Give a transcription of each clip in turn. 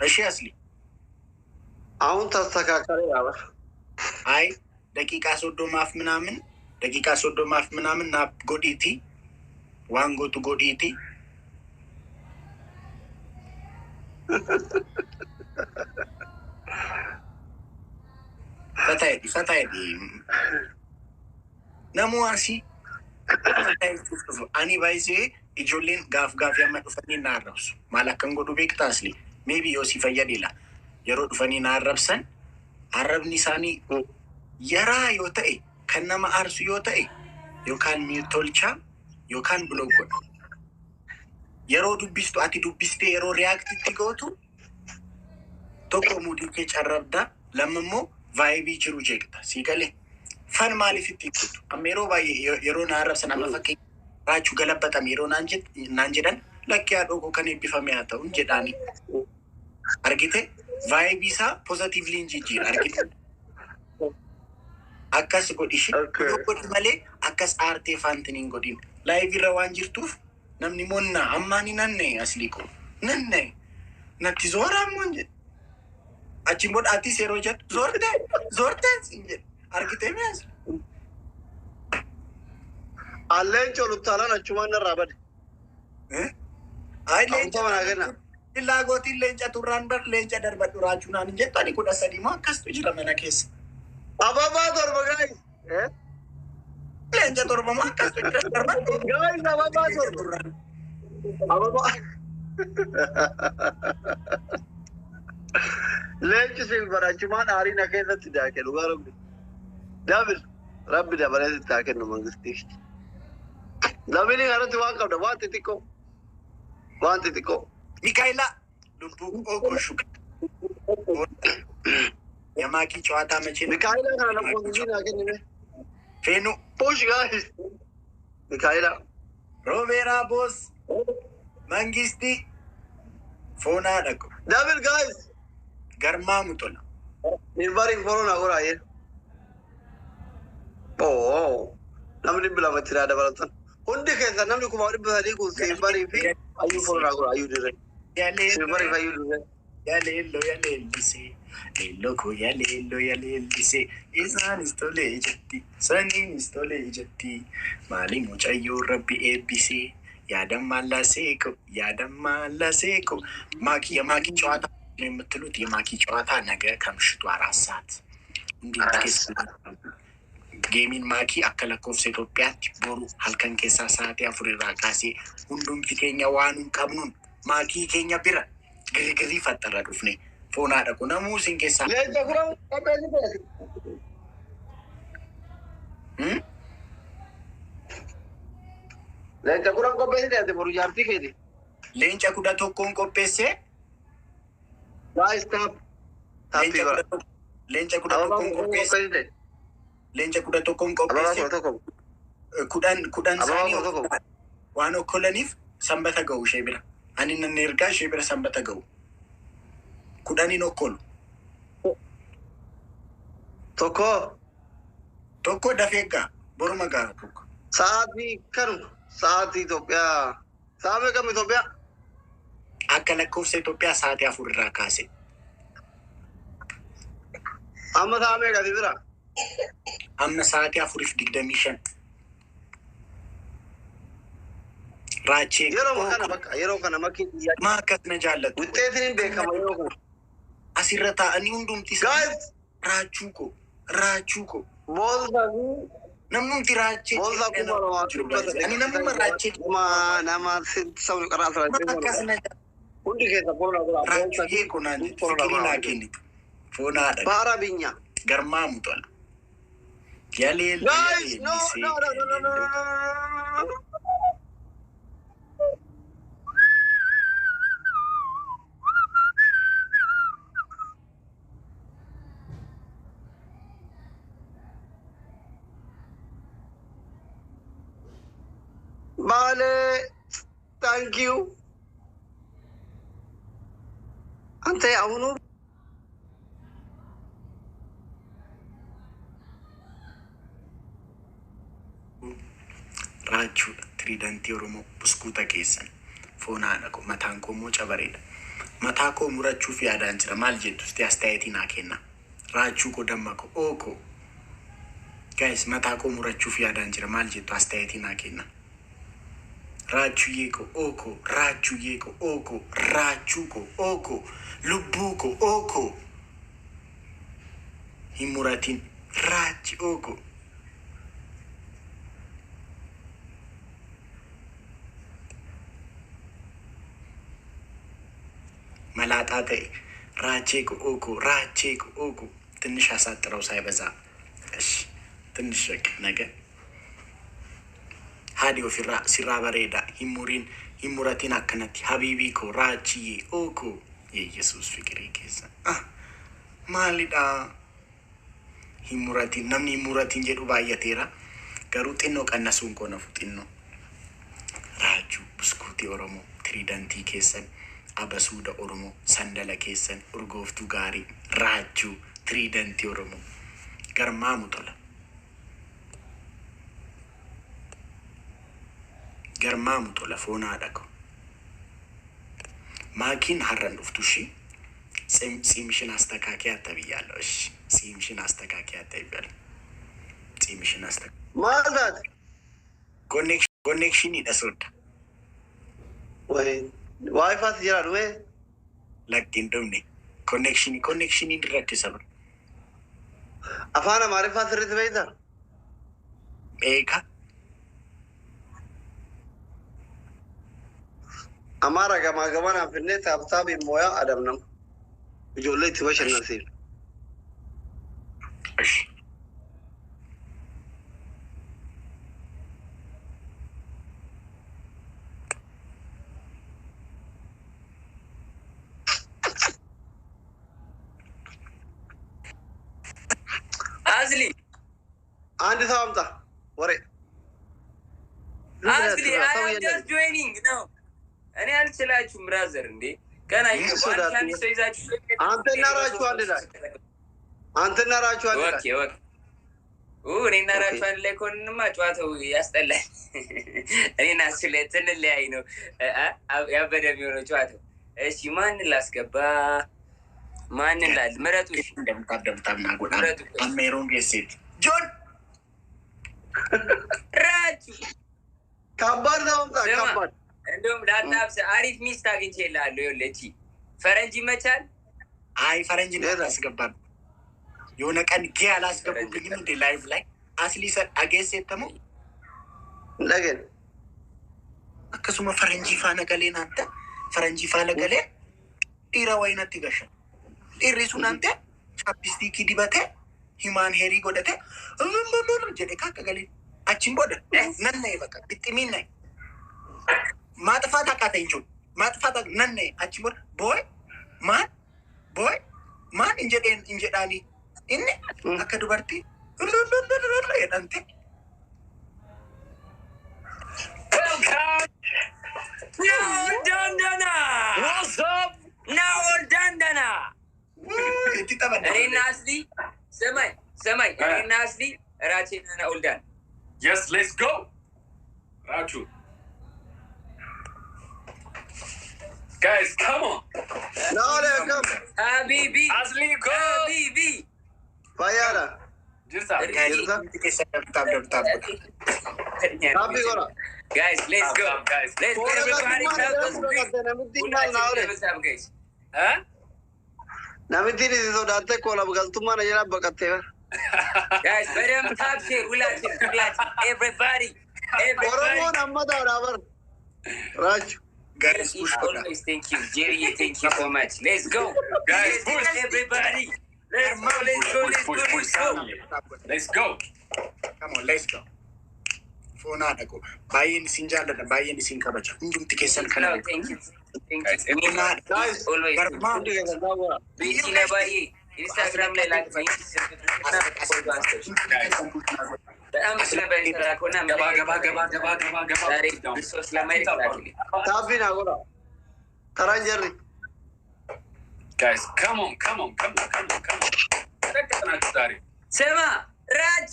እሺ አስሊ አሁን ተስተካከለ ያባ አይ ደቂቃ ሶዶማፍ ምናምን ና ጎዲቲ ዋንጎቱ ጎዲቲ ፈታይዲ ነሙዋሲ አኒ ባይዜ ኢጆሌን ጋፍ ያመጡፈኒ ናረብሱ ማላከን ጎዱ ቤክታስሊ ሜቢ ዮሲ ፈየዲላ የሮ ዱፈኒ ናረብሰን አረብኒ ሳኒ የራ ዮተኤ ከነማ አርሱ ዮተኤ ዮካን ሚቶልቻ ዮካን ብሎጎን የሮ ዱቢስቱ አቲ ዱቢስቴ የሮ ሪያክት ትጎቱ ቶኮ ሙዲኬ ጨረብዳ ለምሞ ቫይቢ ጅሩ ጀክታ ሲገሌ ፈን ማሊፍ ትይቁት አሜሮ ባይ የሮ ናረብሰን አመፈከ ራቹ ገለበጠ ሜሮ ናንጀደን ለኪያ ዶጎ ከኔ ቢፈሚያተው እንጀዳኒ አርጊቴ ቫይቢሳ ፖዚቲቭሊ እንጂጂ አርጊቴ አካስ ጎዲሽ ጎድ መሌ አካስ አርቴ ፋንትኒን ጎዲን ላይቭ ረዋን ጅርቱፍ ነምኒ ሞና አማኒ ነነ አስሊኮ ነነ ነቲ ዞራ ሞንጀ አቺን ቦድ አቲ ሴሮጀት ዞርተ እንጀ አርጊቴ ሚያስ አለን ጮሉታላ ነቹማን ራበድ አይ ለንጨ ማገና ኢላጎቲ ለንጨ ቱራን በር ለንጨ ደርበዱ ራቹናን እንጀ ታዲ ኩዳ ሰዲማ ከስቱ ጅራ መናከስ አባባ ዶርበጋይ ለንጨ ዶርበማ ከስቱ ጅራ ደርበዱ ጋይ አባባ ዶርበጋ አባባ ለንጨ ሲልበራቹማን አሪና ከዘት ዳከሉ ጋር ዳብል ረብ ደበለ ታከን ነው መንግስት ለምን ያረቱ ዋንቀው ነው ዋንት ቲኮ ሚካኤላ ዱቡ ኦጎሹ የማኪ ጨዋታ መቼ ሚካኤላ ካለ ፖዚሽን ያገኘ ፌኑ ፑሽ ጋይስ ሚካኤላ ሮቤራ ቦስ መንግስቲ ፎና ደቁ ዳብል ጋይስ ገርማ ሙቶላ ኢንቫሪንግ ኮሮና ጎራዬ namni bila matira da baratan hundi kesa namni kuma wadi bali ku se bari fi ayu corona ko ayu dire se bari ayu dire yale lise ello ko yale lise isan istole jetti sani istole jetti mali muchayyo rabbi ebisi ያደም አላሴኮ ማኪ ጨዋታ ነው የምትሉት የማኪ ጨዋታ ነገ ከምሽቱ 4 ሰዓት እንዴት ጌሚን ማኪ አከለኮፍ ኢትዮጵያ ቦሩ ሀልከን ኬሳ ሰዓት ያፍሪራ ካሴ ሁሉም ፊቴኛ ዋኑን ቀብኑን ማኪ ኬኛ ቢራ ግሪግሪ ፈጠረ ዱፍኔ ፎና ደቁ ነሙ ሲንኬሳ ለጀኩራው ቀበዚ ለጀኩራው ቀበዚ ደደ ቦሩ ያርቲ ከዲ ሌንጫ ኩዳ ቶኮን ቆጴሴ ስታፕ ሌንጫ ኩዳ ቶኮን ቆጴሴ Leenca kuda tokkoon qopheesse kudhan isaanii waan okkolaniif sanbata ga'u ishee bira ani nan ergaa ishee bira sanbata ga'u kudhaniin okkolu tokko dafeeggaa boruma gaara tokko sa'aatii Itoophiyaa saamee kam Itoophiyaa akka lakkoofsa Itoophiyaa sa'aatii 4 irraa kaase amma saamee gadi bira amma sa'aatii 4:25 raachee yeroo kana makii maa akkasna jaallatu wuxxeetiin beekama yeroo kana asirra taa'anii hundumti raachuu ko namnumti raachee ani namuma raachee nama sabni qaraasa hundi keessa raachee ko naan fikirii naa kennitu foonaadha baara binya garmaa mutola Guys, no. Vale, thank you. Ante avunu raachuu tiriidantii Oromoo buskuuta keessan foonaa dhaqu mataan koo immoo cabareedha Mataakoo murachuuf yaadaan jira. Maal jettu isti astaayitii naa kenna. Raachuu koo damma koo ookoo. Guys, mataakoo murachuuf yaadaan jira. Maal jettu astaayitii naa kenna. Raachuu yeeko ookoo. Raachuu yeeko ookoo. Raachuu koo ookoo. Lubbuu koo ookoo. Hin muratin. Raachi ookoo. Malaaxaa ta'e raacheeko ookoo raacheeko ookoo ትንሽ አሳጥረው ሳይበዛ እሺ ትንሽ ነገ ሀዲዮ ሲራ በሬዳ ሂሙረቲን አከነቲ ሀቢቢኮ ራቺዬ ኦኮ የኢየሱስ ፍቅሬ ኬሳ ማሊዳ ሂሙረቲን ነምኒ ሂሙረቲን ጀዱ ባየቴራ ገሩ ጢኖ ቀነሱን ኮነፉ ጢኖ ራጁ ብስኩቲ ኦሮሞ ትሪደንቲ ኬሰን Abasuuda Oromoo sandala keessan urgooftuu gaarii raachuu tiriidantii Oromoo garmaamu tola. Garmaamu tola foonaadha ko. Maakiin har'an dhuftu ishii tsiimishin astakaakiyatta biyyaallo ishii tsiimishin astakaakiyatta biyyaallo tsiimishin astakaakiyatta. Maal taate? Konneekshiniidha soodda. Wayii. Wi-Fi jira dhume. Lakkiin dhumne konnekshinii dirratti sabra. Afaan Amaariffaa sirriitti beektaa? Beeka. Amaara gamaa gamanaan finnee taaphtaabii mooyaa adamnama. Ijoollee itti bashannansiifna. Asli. Andi saamta. Ware. Asli, I am just joining now. Ani alchelachu brother ndi. Kana one say that Antenna rachu andida. Antenna rachu andida. Okay, okay. Nina rachu andile konma chwata yastalla. Nina suletan le ay no. Yabada miyono chwata. Eshi man ላስገባ ማንን ላል ምረጡ እንደምታደምጣና ጎዳ አሜሮን ጌሴት ጆን ራቹ ከባድ ነው ከባድ እንደውም ዳታብስ አሪፍ ሚስት አግኝቼልሃለሁ ይኸውልህ ፈረንጅ ይመቻል አይ ፈረንጅ ነው ያስገባል የሆነ ቀን ጌ አላስገቡብኝም እንደ ላይቭ ላይ አስሊሰ አጌሴት ተሙ ለገን አከሱመ ፈረንጅ ፋነ ገሌን አንተ ፈረንጅ ፋነ ገሌ ዲራ ወይነት ይገሻ ዲሪሱን አንተ ቻፕስቲክ ዲበተ ሂማን ሄሪ ጎደተ ጀደካ ከገሌ አቺን ቦደ ነነ ይበቃ ብጥሚን ነይ ማጥፋት አቃተኝ ጆን ማጥፋት ነነ አቺን ቦደ ቦይ ማን እንጀዳኒ እኔ አከዱበርቲ የዳንተ No, Dandana! What's up? No, Dandana! Nasli, Samai, Nasli, Rachina Oldan. Yes, let's go. Rachu. Guys, come on. No, come. Habibi. Asli, go. Habibi. Fayara. Jirsa. Happy gora. Guys, let's go. Guys, let's go. Everybody help us, guys. Huh? Namiti ni so date kola galtuma na jana bakatte. Guys, better tap share. Everybody. Oromo namada rabar. Raj. Guys, always thank you. Jerry, thank you so much. Let's go. Guys, push everybody. Let's go. Let's go. Come on, let's go. Fona dako. Bayin sinjala da bayin sin kabacha. Unjum tikesan kana. Thank you. Guys, Guys, always. Instagram ላይ ላይክ በጣም ስለበንተራ ኮና ገባ ሶስት ለማይክ ላክልኝ ታቢና ጎራ ተራንጀሪ Guys, come on. ተከተናችሁ ዛሬ ስማ ራቼ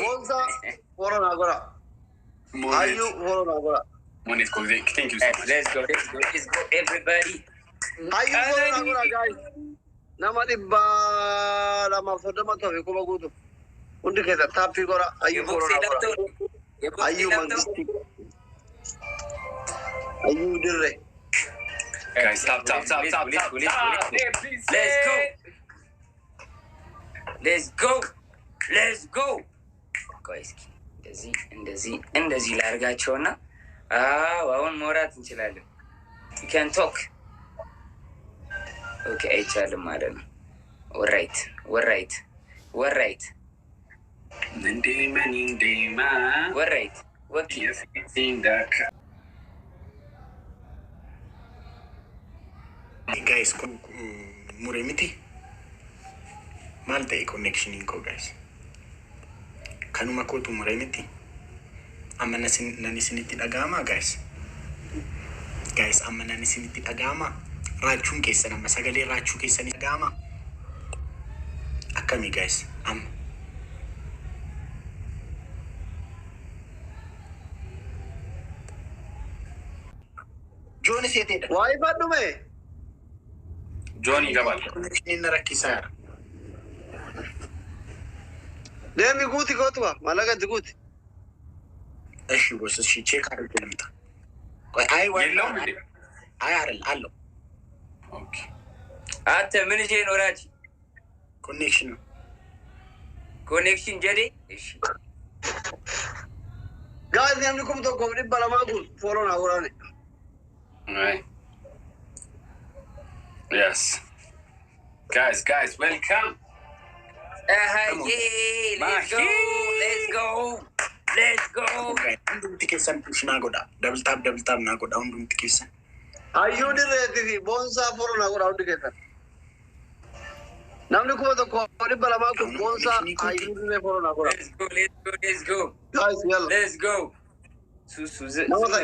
ሞንዛ ኮሮና ጎራ Ayu follow na gora. Monet ko. Thank you so much. Let's go, everybody. Ayu follow na gora guys. Nama dibba lama Soddama to ko bagutu. Undi kesa tapi gora ayu follow na gora. Ayu mangisti. Ayu dire. Guys, stop. Let's go. Guys, እንደዚህ ላርጋቸውና አሁን ሞራት እንችላለን. You can talk. Okay, አይቻልም ማለት ነው. All right. Okay. Guys, muremiti. Malte connection inko guys. Kanuma kotu muremiti. Amma nanisinitti dhagama guys. Amma nanisinitti dhagama. Raachuun keessan amma sagalee raachuu keessan dhagama. Akkami guys. Amma Johnny siete. Why badu me? Johnny gabal. Connection in rakisar. Demi guti kotwa, malaga guti. እሺ ወስ እሺ ቼክ አድርጎ ልምጣ። ቆይ አይ አይደል አለው። ኦኬ አንተ ምን ይሄ ኖራች ኮኔክሽን ጀዴ። እሺ ጋዝ ያምልኩም ተቆ ዲባላ ማጉል ፎሎ ና ወራኔ። Right. Yes. Guys, welcome. Let's go. Undum tikesan pushna goda. Double tap na goda undum tikesan. Ayu dire tv bonsa follow na goda undu kesan. Namni ko to ko ዲባላ ማጉል bonsa ayu dire follow na goda. Let's go. Guys, yalla. Let's go. Susu. Namasa